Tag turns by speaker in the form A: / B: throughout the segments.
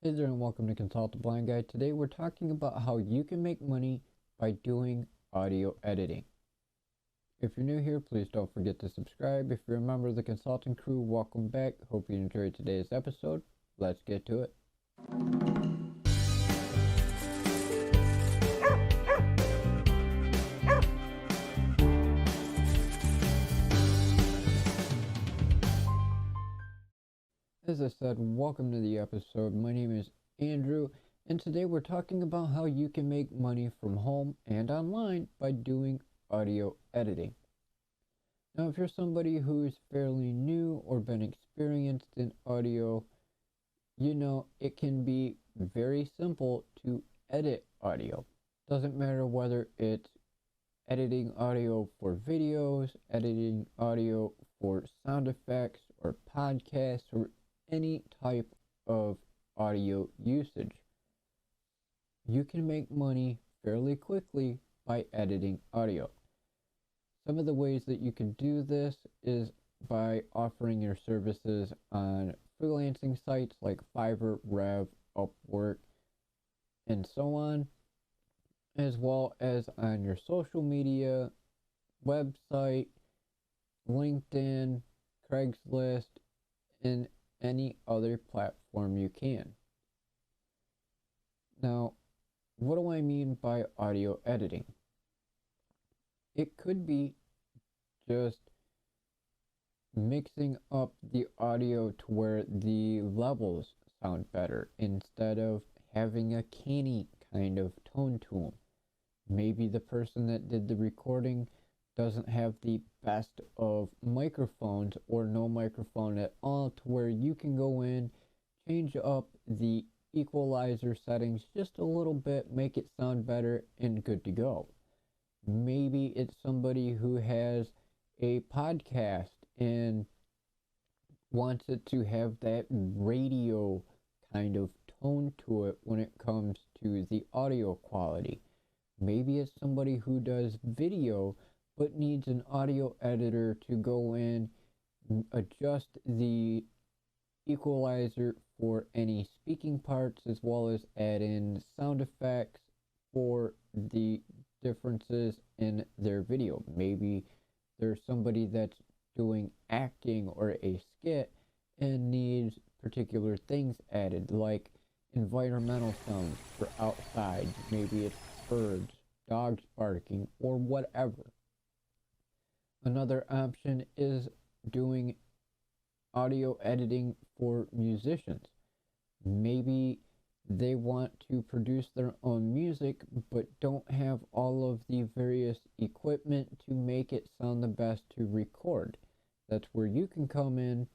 A: Hey there and welcome to Consult the Blind Guy. Today we're talking about how you can make money by doing audio editing. If you're new here, please don't forget to subscribe. If you're a member of the consulting crew, welcome back. Hope you enjoyed today's episode. Let's get to it. As I said, welcome to the episode. My name is Andrew, and today we're talking about how you can make money from home and online by doing audio editing. Now, if you're somebody who's fairly new or been experienced in audio, you know it can be very simple to edit audio. Doesn't matter whether it's editing audio for videos, editing audio for sound effects or podcasts, or any type of audio usage. You can make money fairly quickly by editing audio. Some of the ways that you can do this is by offering your services on freelancing sites like Fiverr, Rev, Upwork, and so on, as well as on your social media, website, LinkedIn, Craigslist, and any other platform you can. Now, what do I mean by audio editing? It could be just mixing up the audio to where the levels sound better instead of having a canny kind of tone to them. Maybe the person that did the recording doesn't have the best of microphones or no microphone at all, to where you can go in, change up the equalizer settings just a little bit, make it sound better, and good to go. Maybe it's somebody who has a podcast and wants it to have that radio kind of tone to it when it comes to the audio quality. Maybe it's somebody who does video but needs an audio editor to go in, adjust the equalizer for any speaking parts, as well as add in sound effects for the differences in their video. Maybe there's somebody that's doing acting or a skit and needs particular things added, like environmental sounds for outside. Maybe it's birds, dogs barking, or whatever. Another option is doing audio editing for musicians. Maybe they want to produce their own music but don't have all of the various equipment to make it sound the best to record. That's where you can come in,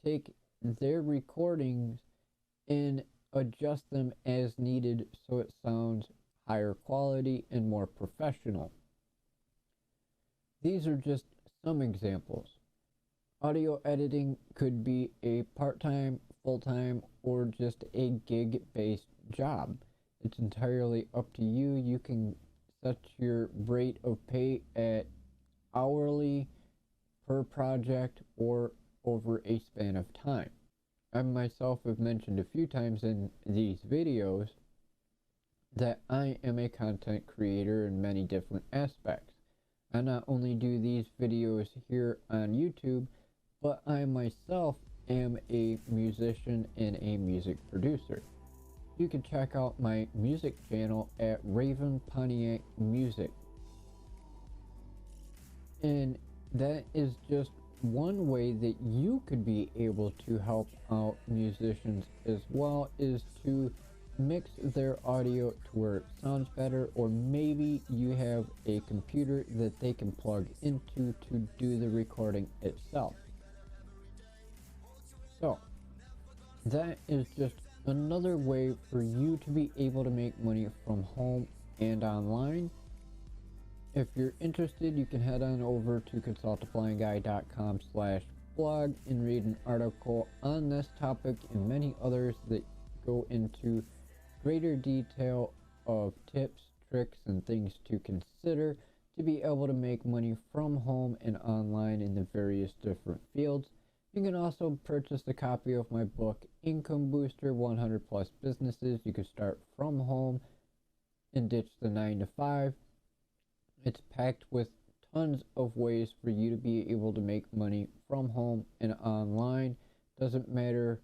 A: take their recordings and adjust them as needed so it sounds higher quality and more professional. These are just some examples. Audio editing could be a part-time, full-time, or just a gig-based job. It's entirely up to you. You can set your rate of pay at hourly, per project, or over a span of time. I myself have mentioned a few times in these videos that I am a content creator in many different aspects. I not only do these videos here on YouTube, but I myself am a musician and a music producer. You can check out my music channel at Raven Pontiac Music. And that is just one way that you could be able to help out musicians as well, is to mix their audio to where it sounds better, or maybe you have a computer that they can plug into to do the recording itself. So that is just another way for you to be able to make money from home and online. If you're interested, you can head on over to consultablindguy.com/blog and read an article on this topic and many others that go into greater detail of tips, tricks, and things to consider to be able to make money from home and online in the various different fields. You can also purchase a copy of my book, Income Booster 100 Plus Businesses You Can Start From Home and Ditch the 9 to 5. It's packed with tons of ways for you to be able to make money from home and online. Doesn't matter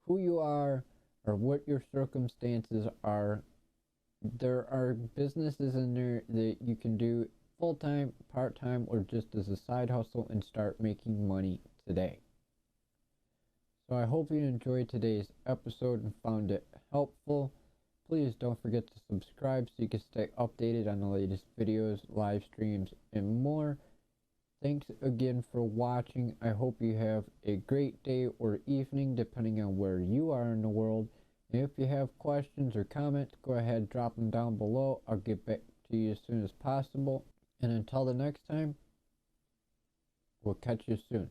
A: who you are or what your circumstances are. There are businesses in there that you can do full-time, part-time, or just as a side hustle and start making money today. So I hope you enjoyed today's episode and found it helpful. Please don't forget to subscribe so you can stay updated on the latest videos, live streams, and more. Thanks again for watching. I hope you have a great day or evening depending on where you are in the world. And if you have questions or comments, go ahead and drop them down below. I'll get back to you as soon as possible. And until the next time, we'll catch you soon.